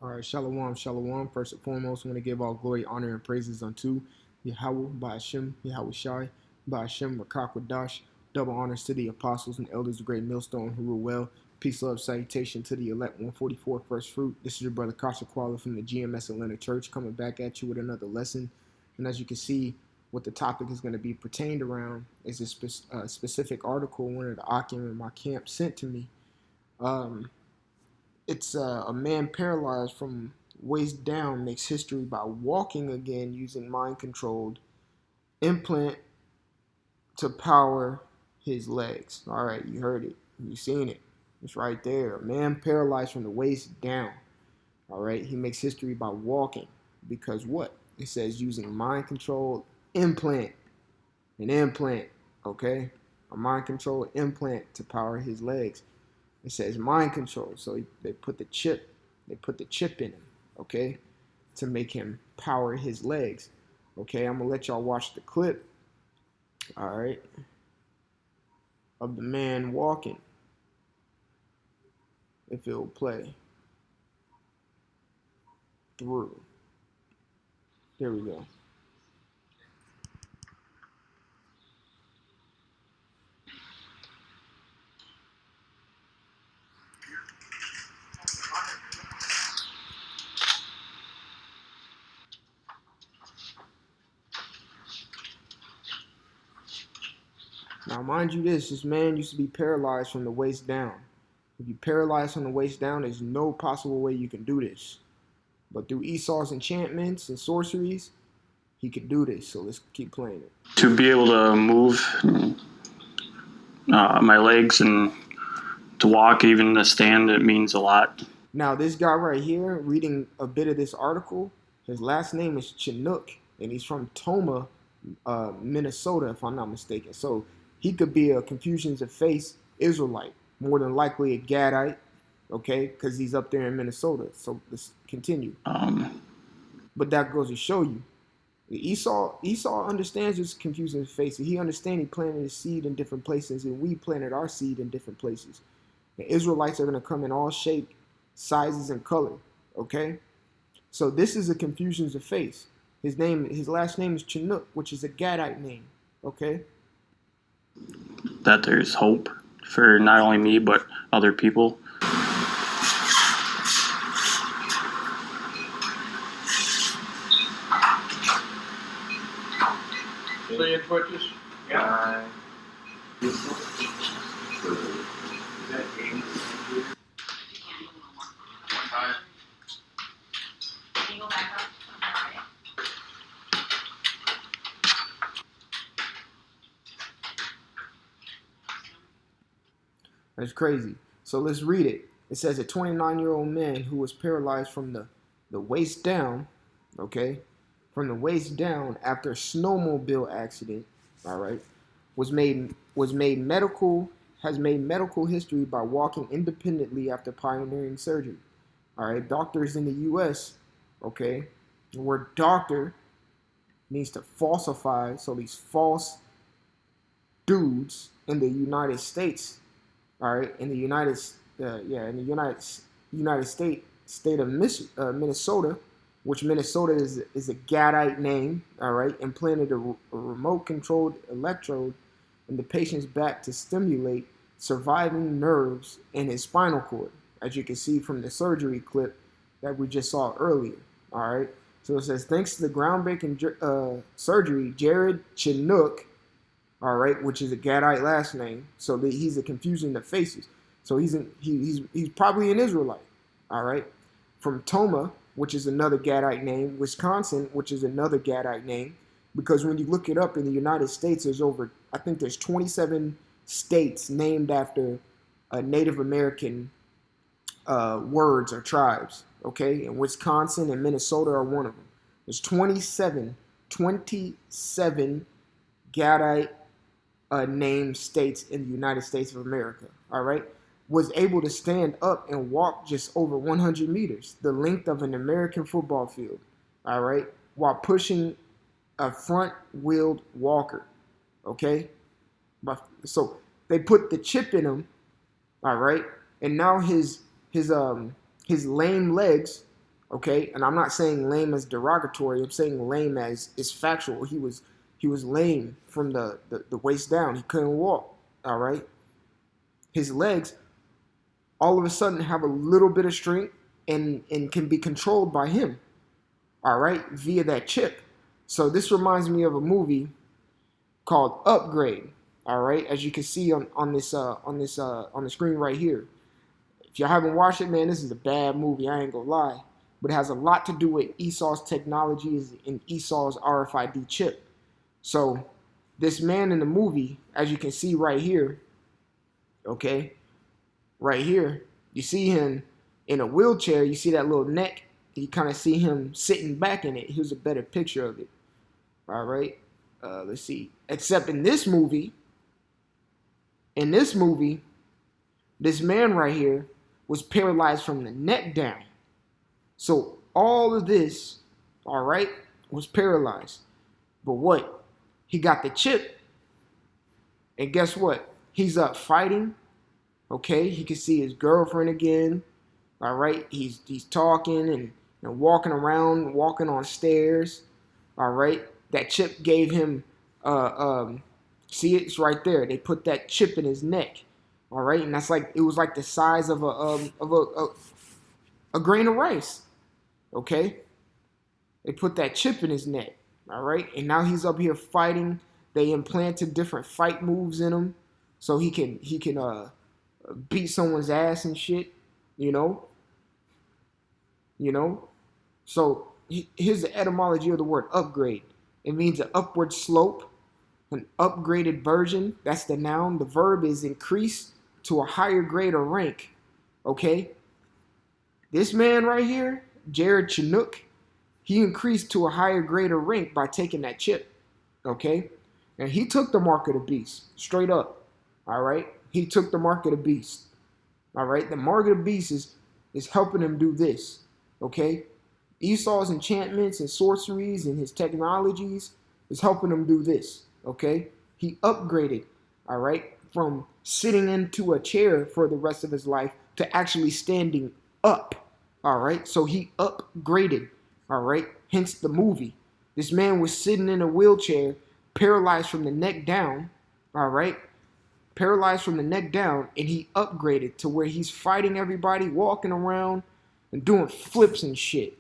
All right, shalom, shalom. First and foremost, I want to give all glory, honor, and praises unto Yahweh, by Hashem, Yahweh Shai, by Hashem, Rakakwadash. Double honors to the apostles and elders of Great Millstone who rule well. Peace, love, salutation to the elect 144 first fruit. This is your brother Kasha Kwala from the GMS Atlanta Church coming back at you with another lesson. And as you can see, what the topic is going to be pertained around is a specific article one of the Akim in my camp sent to me. It's a man paralyzed from waist down makes history by walking again using mind-controlled implant to power his legs. All right, you heard it. You seen it. It's right there. A man paralyzed from the waist down. All right, he makes history by walking because what? It says using mind-controlled implant. An implant, okay? A mind-controlled implant to power his legs. It says mind control. So they put the chip in him, okay, to make him power his legs. Okay, I'm gonna let y'all watch the clip, all right, of the man walking. If it'll play through. There we go. Now, mind you, this man used to be paralyzed from the waist down. If you're paralyzed from the waist down, there's no possible way you can do this. But through Esau's enchantments and sorceries, he could do this. So let's keep playing it. To be able to move my legs and to walk, even to stand, it means a lot. Now, this guy right here, reading a bit of this article, his last name is Chinook, and he's from Toma, Minnesota, if I'm not mistaken. So he could be a Confusions of Faith Israelite, more than likely a Gadite, okay, because he's up there in Minnesota. So let's continue. But that goes to show you, Esau understands his Confusions of Faith. He understands he planted his seed in different places, and we planted our seed in different places. The Israelites are going to come in all shape, sizes, and color, okay? So this is a Confusions of Faith. His last name is Chinook, which is a Gadite name, okay? That there's hope for not only me, but other people. So your twitches? Yeah. That's crazy. So let's read it. It says a 29-year-old man who was paralyzed from the waist down, okay, from the waist down after a snowmobile accident, all right, has made medical history by walking independently after pioneering surgery. All right, doctors in the U.S., okay, the word doctor means to falsify. So these false dudes in the United States, all right, in the United States, state of Minnesota, which Minnesota is a Gadite name, all right, implanted a remote-controlled electrode in the patient's back to stimulate surviving nerves in his spinal cord, as you can see from the surgery clip that we just saw earlier, all right. So it says, thanks to the groundbreaking surgery, Jared Chinook, all right, which is a Gadite last name, so he's a Confusion of Faces. So he's probably an Israelite, all right, from Toma, which is another Gadite name, Wisconsin, which is another Gadite name, because when you look it up in the United States, there's 27 states named after Native American words or tribes, okay, and Wisconsin and Minnesota are one of them. There's 27 Gadite named states in the United States of America, all right, was able to stand up and walk just over 100 meters, the length of an American football field, all right, while pushing a front-wheeled walker, okay? So they put the chip in him, all right, and now his lame legs Okay, and I'm not saying lame as derogatory. I'm saying lame as is factual. He was lame from the waist down. He couldn't walk. All right, his legs all of a sudden have a little bit of strength and can be controlled by him. All right, via that chip. So this reminds me of a movie called Upgrade. All right, as you can see on the screen right here. If y'all haven't watched it, man, this is a bad movie. I ain't gonna lie, but it has a lot to do with Esau's technologies and Esau's RFID chip. So this man in the movie, as you can see right here, okay, right here, you see him in a wheelchair. You see that little neck. You kind of see him sitting back in it. Here's a better picture of it. All right, let's see. Except in this movie, this man right here was paralyzed from the neck down. So all of this, all right, was paralyzed. But what? He got the chip. And guess what? He's up fighting. Okay, he can see his girlfriend again. All right, he's talking and walking around, walking on stairs. All right, that chip gave him see, it's right there. They put that chip in his neck. All right, and that's like, it was like the size of a grain of rice. Okay, they put that chip in his neck. All right, and now he's up here fighting. They implanted different fight moves in him, so he can beat someone's ass and shit. You know, you know. So here's the etymology of the word upgrade. It means an upward slope, an upgraded version. That's the noun. The verb is increase to a higher grade or rank. Okay, this man right here, Jared Chinook, he increased to a higher grade or rank by taking that chip. Okay, and he took the mark of the beast straight up. All right, he took the mark of the beast. All right, the mark of the beast is helping him do this. Okay, Esau's enchantments and sorceries and his technologies is helping him do this. Okay, he upgraded. All right, from sitting into a chair for the rest of his life to actually standing up. All right, so he upgraded. All right, hence the movie. This man was sitting in a wheelchair, paralyzed from the neck down. All right, paralyzed from the neck down, and he upgraded to where he's fighting everybody, walking around and doing flips and shit.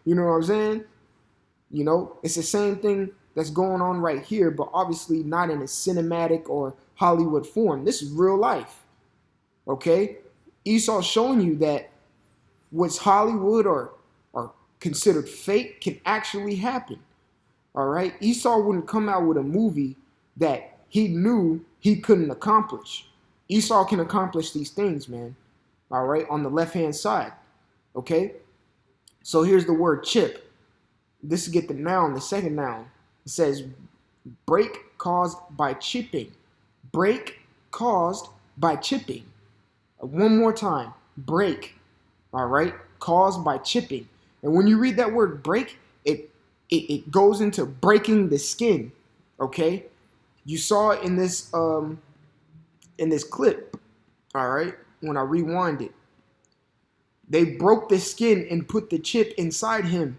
You know what I'm saying? You know, it's the same thing that's going on right here, but obviously not in a cinematic or Hollywood form. This is real life. Okay? Esau's showing you that what's Hollywood or considered fake can actually happen. All right? Esau wouldn't come out with a movie that he knew he couldn't accomplish. Esau can accomplish these things, man. All right? On the left-hand side. Okay? So here's the word chip. This is get the noun, the second noun. It says break caused by chipping. Break caused by chipping. One more time. Break. All right? Caused by chipping. And when you read that word break, it goes into breaking the skin. Okay? You saw it in this clip. All right? When I rewind it. They broke the skin and put the chip inside him.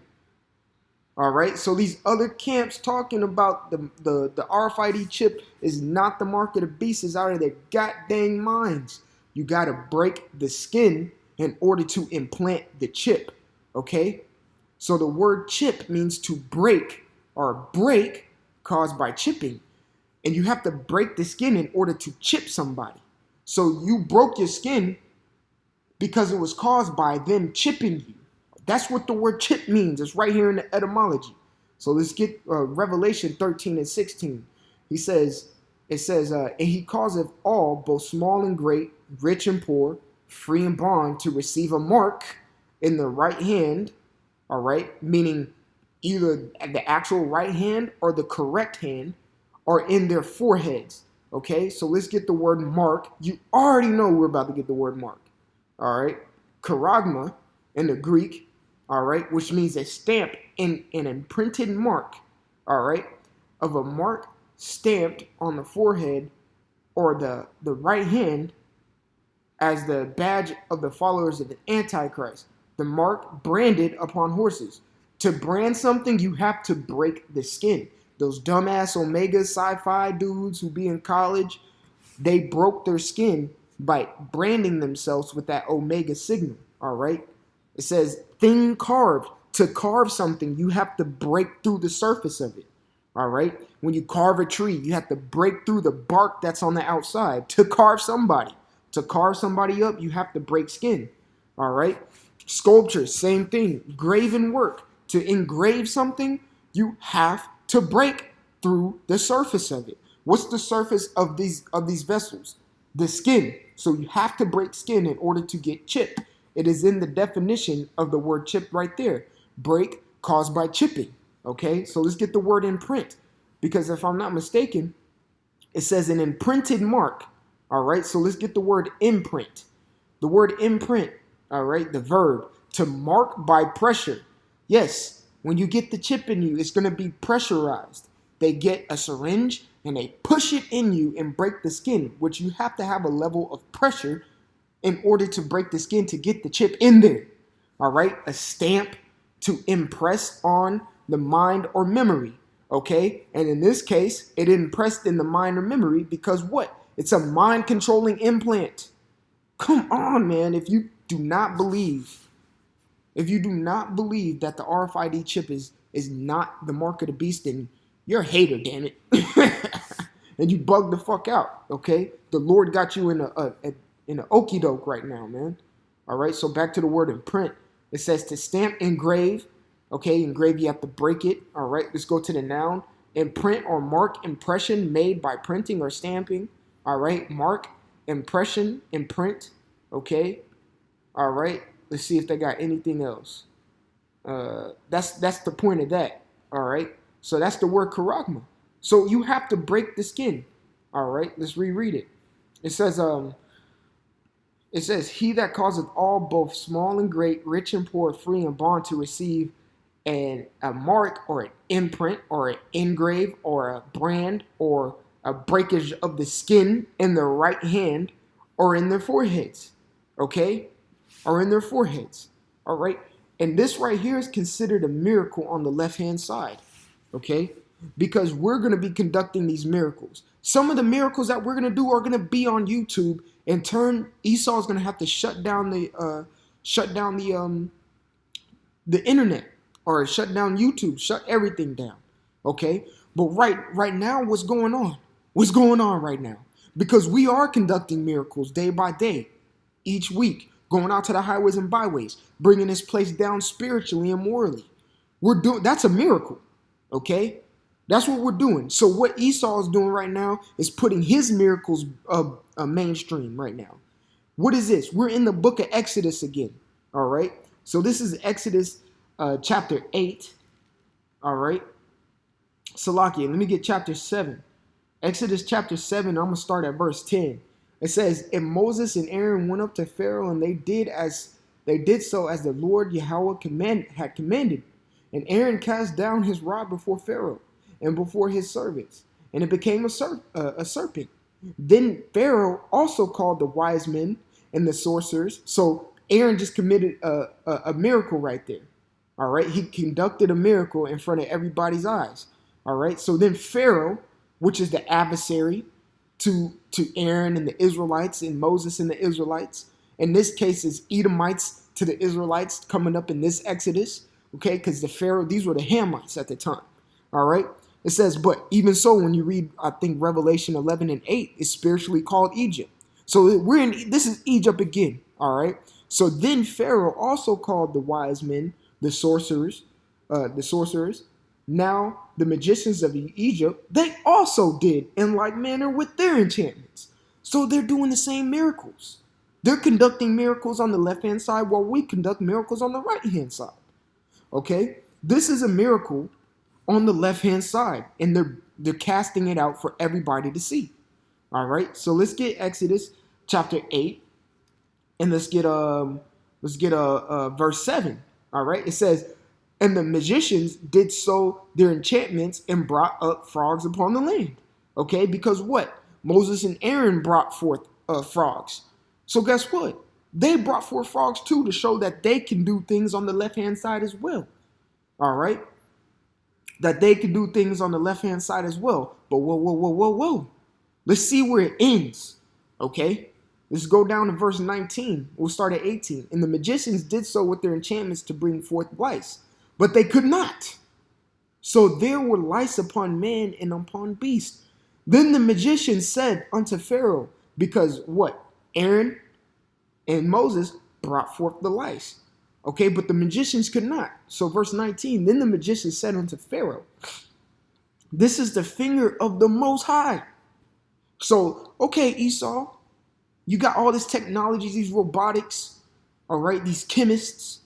All right. So these other camps talking about the RFID chip is not the mark of the beast is out of their goddamn minds. You got to break the skin in order to implant the chip. Okay. So the word chip means to break or break caused by chipping. And you have to break the skin in order to chip somebody. So you broke your skin because it was caused by them chipping you. That's what the word chip means. It's right here in the etymology. So let's get Revelation 13 and 16. It says, and he causeth all, both small and great, rich and poor, free and bond, to receive a mark in the right hand, all right, meaning either the actual right hand or the correct hand, or in their foreheads. Okay, so let's get the word mark. You already know we're about to get the word mark. All right, charagma in the Greek, all right, which means a stamp in an imprinted mark, all right, of a mark stamped on the forehead or the right hand as the badge of the followers of the Antichrist. the mark branded upon horses. To brand something, you have to break the skin. Those dumbass Omega sci-fi dudes who be in college, they broke their skin by branding themselves with that Omega signal, all right? It says thing carved. To carve something, you have to break through the surface of it, all right? When you carve a tree, you have to break through the bark that's on the outside to carve somebody. To carve somebody up, you have to break skin, all right? Sculpture, same thing. Graven work. To engrave something, you have to break through the surface of it. What's the surface of these vessels? The skin. So you have to break skin in order to get chipped. It is in the definition of the word chip right there. Break caused by chipping. Okay, so let's get the word imprint. Because if I'm not mistaken, it says an imprinted mark. All right, so let's get the word imprint. The word imprint, all right, the verb, to mark by pressure. Yes, when you get the chip in you, it's going to be pressurized. They get a syringe and they push it in you and break the skin, which you have to have a level of pressure in order to break the skin to get the chip in there. All right, a stamp to impress on the mind or memory. Okay, and in this case, it impressed in the mind or memory because what? It's a mind controlling implant. Come on, man. If you do not believe that the RFID chip is not the mark of the beast, then you're a hater, damn it. And you bug the fuck out, okay? The Lord got you in an okie doke right now, man. All right, so back to the word imprint. It says to stamp, engrave. Okay, engrave, you have to break it. All right, let's go to the noun. Imprint or mark impression made by printing or stamping. All right, mark, impression, imprint. Okay, all right. Let's see if they got anything else. That's the point of that. All right. So that's the word charagma. So you have to break the skin. All right. Let's reread it. It says, he that causeth all, both small and great, rich and poor, free and bond, to receive a mark or an imprint or an engrave or a brand or a breakage of the skin in their right hand or in their foreheads. Okay? Or in their foreheads. All right? And this right here is considered a miracle on the left-hand side. Okay? Because we're going to be conducting these miracles. Some of the miracles that we're going to do are going to be on YouTube. In turn, Esau is going to have to shut down the internet, or shut down YouTube, shut everything down. Okay? But right now, what's going on? What's going on right now? Because we are conducting miracles day by day, each week, going out to the highways and byways, bringing this place down spiritually and morally. That's a miracle. Okay? That's what we're doing. So what Esau is doing right now is putting his miracles mainstream right now. What is this? We're in the book of Exodus again. All right? So this is Exodus chapter 8. All right? Salakia, let me get chapter 7. Exodus chapter 7, I'm going to start at verse 10. It says, and Moses and Aaron went up to Pharaoh, and they did so as the Lord Yahweh had commanded. And Aaron cast down his rod before Pharaoh and before his servants, and it became a serpent. Then Pharaoh also called the wise men and the sorcerers. So Aaron just committed a miracle right there. All right, he conducted a miracle in front of everybody's eyes. All right, so then Pharaoh, which is the adversary to Aaron and the Israelites, and Moses and the Israelites. In this case, it's Edomites to the Israelites coming up in this Exodus, okay? Because the Pharaoh, these were the Hamites at the time, all right? It says, but even so, when you read, I think, Revelation 11 and 8, it's spiritually called Egypt. So this is Egypt again, all right? So then Pharaoh also called the wise men, the sorcerers. Now, the magicians of Egypt, they also did in like manner with their enchantments. So they're doing the same miracles. They're conducting miracles on the left-hand side while we conduct miracles on the right-hand side. Okay? This is a miracle on the left-hand side, and they're casting it out for everybody to see. All right? So let's get Exodus chapter 8, and let's get verse 7. All right? It says, and the magicians did so their enchantments and brought up frogs upon the land. Okay, because what? Moses and Aaron brought forth frogs. So guess what? They brought forth frogs too to show that they can do things on the left-hand side as well. All right? That they can do things on the left-hand side as well. But whoa. Let's see where it ends. Okay? Let's go down to verse 19. We'll start at 18. And the magicians did so with their enchantments to bring forth lice, but they could not. So there were lice upon man and upon beast. Then the magician said unto Pharaoh, because what? Aaron and Moses brought forth the lice. Okay, but the magicians could not. So verse 19, then the magician said unto Pharaoh, this is the finger of the Most High. So, okay, Esau, you got all this technology, these robotics, all right, these chemists,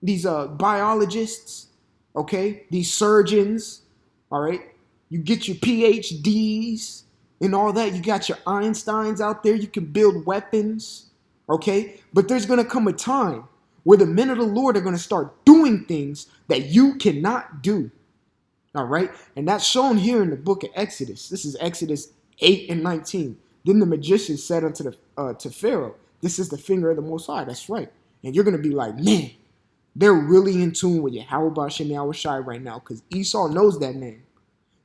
these biologists, okay, these surgeons, all right, you get your PhDs and all that. You got your Einsteins out there. You can build weapons, okay, but there's going to come a time where the men of the Lord are going to start doing things that you cannot do, all right, and that's shown here in the book of Exodus. This is Exodus 8 and 19. Then the magician said unto to Pharaoh, this is the finger of the Most High. That's right. And you're going to be like, man, they're really in tune with Yahweh Shem Yahweh Shai right now, because Esau knows that name.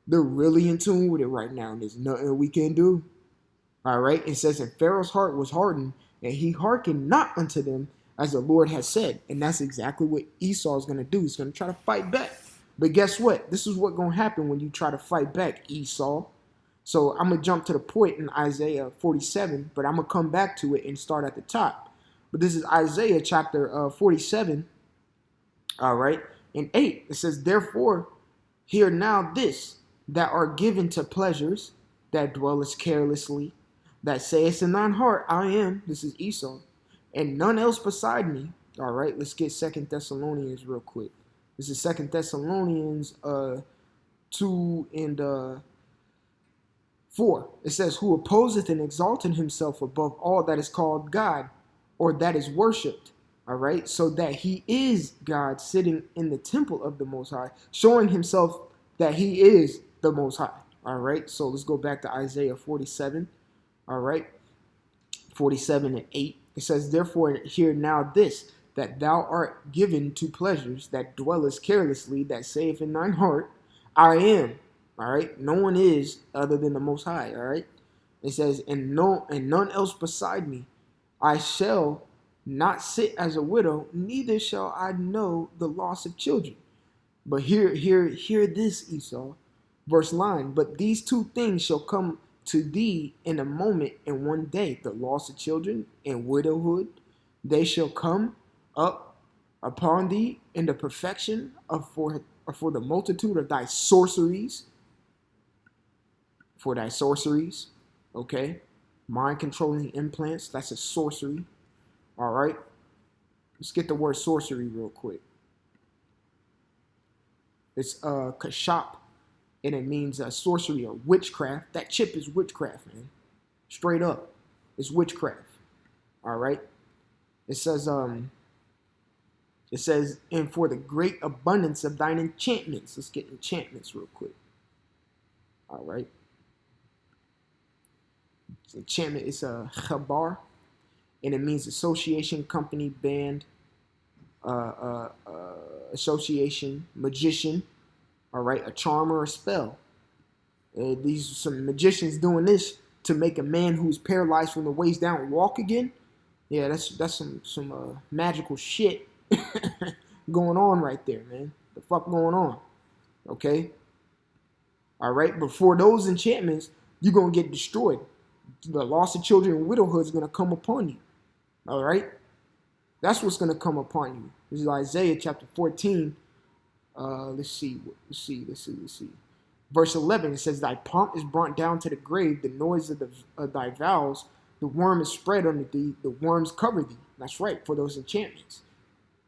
They're really in tune with it right now, and there's nothing we can do. All right. It says, and Pharaoh's heart was hardened, and he hearkened not unto them as the Lord has said. And that's exactly what Esau is going to do. He's going to try to fight back. But guess what? This is what's going to happen when you try to fight back, Esau. So I'm going to jump to the point in Isaiah 47, but I'm going to come back to it and start at the top. But this is Isaiah chapter 47, all right, in 8. It says, therefore, hear now this, that are given to pleasures, that dwellest carelessly, that sayest in thine heart, I am, this is Esau, and none else beside me. All right, let's get 2 Thessalonians real quick. This is 2 Thessalonians 2 and 4. It says, who opposeth and exalteth himself above all that is called God, or that is worshipped. All right, so that he is God sitting in the temple of the Most High, showing himself that he is the Most High. All right, so let's go back to Isaiah 47. All right, 47 and 8. It says, therefore, hear now this, that thou art given to pleasures, that dwellest carelessly, that saith in thine heart, I am. All right, no one is other than the Most High. All right, it says, and none else beside me. I shall not sit as a widow, neither shall I know the loss of children. But hear this, Esau. Verse 9, but these two things shall come to thee in a moment, in one day, the loss of children and widowhood. They shall come up upon thee in the perfection of for the multitude of thy sorceries. For thy sorceries, okay? Mind controlling implants, that's a sorcery. All right, let's get the word sorcery real quick. It's kashap, and it means sorcery or witchcraft. That chip is witchcraft, man. Straight up, it's witchcraft. All right, it says and for the great abundance of thine enchantments. Let's get enchantments real quick. All right, enchantment is a chabar. And it means association, company, band, association, magician, all right, a charm or a spell. These are some magicians doing this to make a man who's paralyzed from the waist down walk again. Yeah, that's some magical shit going on right there, man. The fuck going on? Okay. All right, but for those enchantments, you're gonna get destroyed. The loss of children and widowhood is gonna come upon you. All right, that's what's going to come upon you. This is Isaiah chapter 14. Let's see. Verse 11, it says, thy pomp is brought down to the grave, the noise of thy vows, the worm is spread under thee, the worms cover thee. That's right, for those enchantments.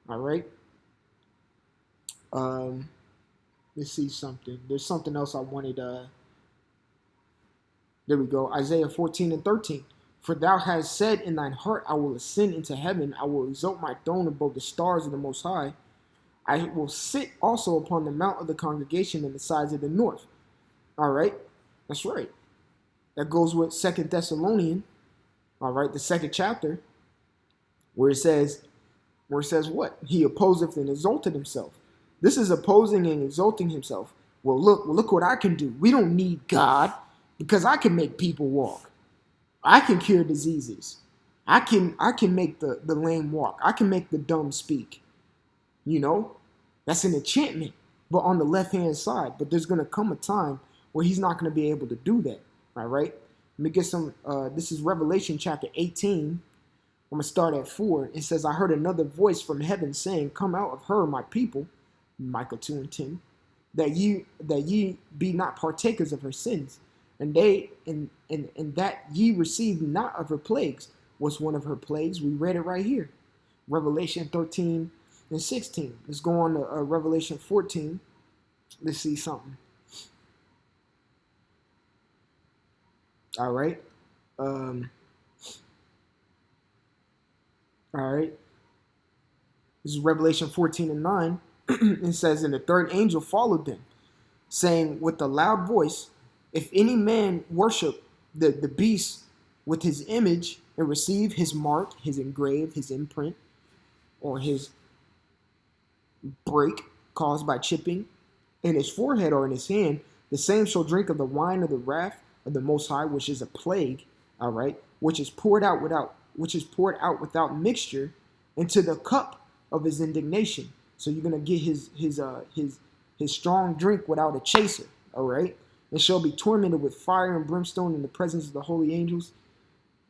All right. Let's see something. There's something else I wanted. There we go. Isaiah 14 and 13. For thou hast said in thine heart, I will ascend into heaven. I will exalt my throne above the stars of the Most High. I will sit also upon the mount of the congregation in the sides of the north. All right. That's right. That goes with 2 Thessalonians. All right. The second chapter. where it says what? He opposeth and exalted himself. This is opposing and exalting himself. Well, look what I can do. We don't need God because I can make people walk. I can cure diseases. I can make the lame walk. I can make the dumb speak. You know, that's an enchantment, but on the left-hand side. But there's going to come a time where he's not going to be able to do that. All right. Let me get some. This is Revelation chapter 18. I'm going to start at 4. It says, I heard another voice from heaven saying, come out of her, my people, Micah 2 and 10, that ye be not partakers of her sins, and that ye receive not of her plagues. What's one of her plagues? We read it right here. Revelation 13 and 16. Let's go on to Revelation 14. Let's see something. All right. All right. This is Revelation 14 and 9. It says, and the third angel followed them, saying with a loud voice, if any man worship the beast with his image and receive his mark, his engrave, his imprint, or his break caused by chipping in his forehead or in his hand, the same shall drink of the wine of the wrath of the Most High, which is a plague, all right, which is poured out without mixture into the cup of his indignation. So you're gonna get his strong drink without a chaser, all right, and shall be tormented with fire and brimstone in the presence of the holy angels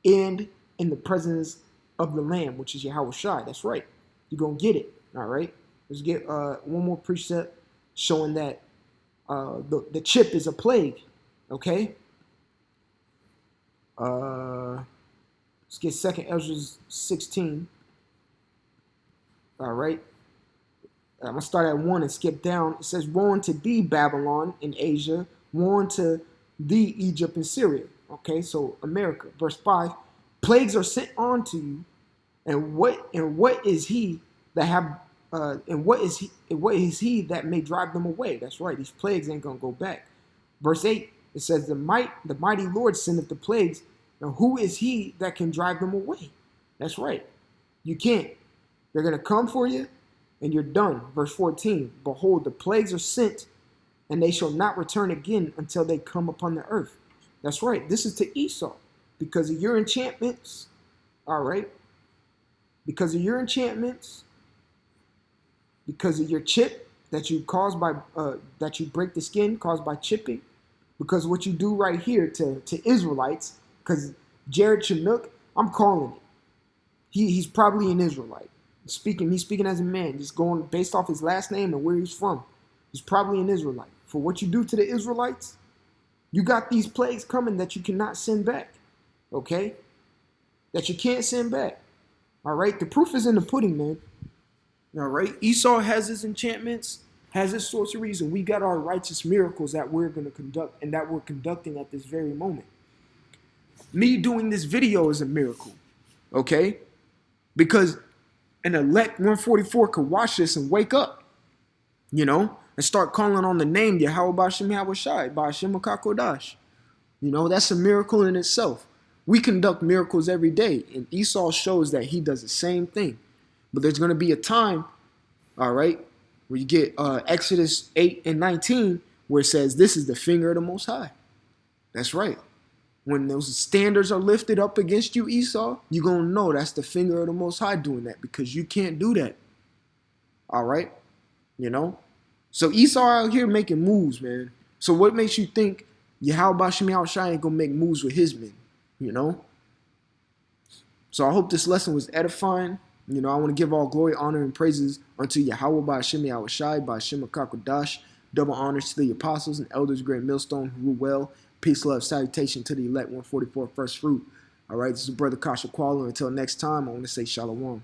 and in the presence of the Lamb, which is Yahweh Shai. That's right. You're gonna get it, all right. Let's get one more precept showing that the chip is a plague. Okay. Let's get 2nd Ezra 16. All right. I'm going to start at 1 and skip down. It says, woe unto thee, Babylon in Asia. Woe unto thee, Egypt and Syria. Okay, so America. Verse 5, plagues are sent on to you. And what is he that have what is he that may drive them away? That's right. These plagues ain't going to go back. Verse 8, it says, the mighty Lord sendeth the plagues. Now, who is he that can drive them away? That's right. You can't. They're going to come for you, and you're done. Verse 14, behold, the plagues are sent, and they shall not return again until they come upon the earth. That's right. This is to Esau. Because of your enchantments, all right? Because of your enchantments, because of your chip that you cause by, that you break the skin caused by chipping, because what you do right here to Israelites, because Jared Chinook, I'm calling it. He's probably an Israelite. He's speaking as a man, just going based off his last name and where he's from. He's probably an Israelite. For what you do to the Israelites, you got these plagues coming that you cannot send back. Okay? That you can't send back. All right? The proof is in the pudding, man. All right? Esau has his enchantments, has his sorceries, and we got our righteous miracles that we're going to conduct and that we're conducting at this very moment. Me doing this video is a miracle. Okay? Because an elect 144 could watch this and wake up, you know, and start calling on the name Yahweh B'Shem Yahweh Shai, B'Shem HaKakodash. You know, that's a miracle in itself. We conduct miracles every day, and Esau shows that he does the same thing. But there's going to be a time, all right, where you get Exodus 8 and 19, where it says, this is the finger of the Most High. That's right. When those standards are lifted up against you, Esau, you're going to know that's the finger of the Most High doing that, because you can't do that. All right? You know? So Esau out here making moves, man. So what makes you think Yahweh B'Shem Yahweh Shai ain't going to make moves with his men? You know? So I hope this lesson was edifying. You know, I want to give all glory, honor, and praises unto Yahweh B'Shem Yahweh Shai, B'Shem HaKakodash. Double honors to the apostles and elders, great millstone who rule well. Peace, love, salutation to the elect 144 first fruit. All right, this is Brother Kasha Kuala. Until next time, I want to say shalom.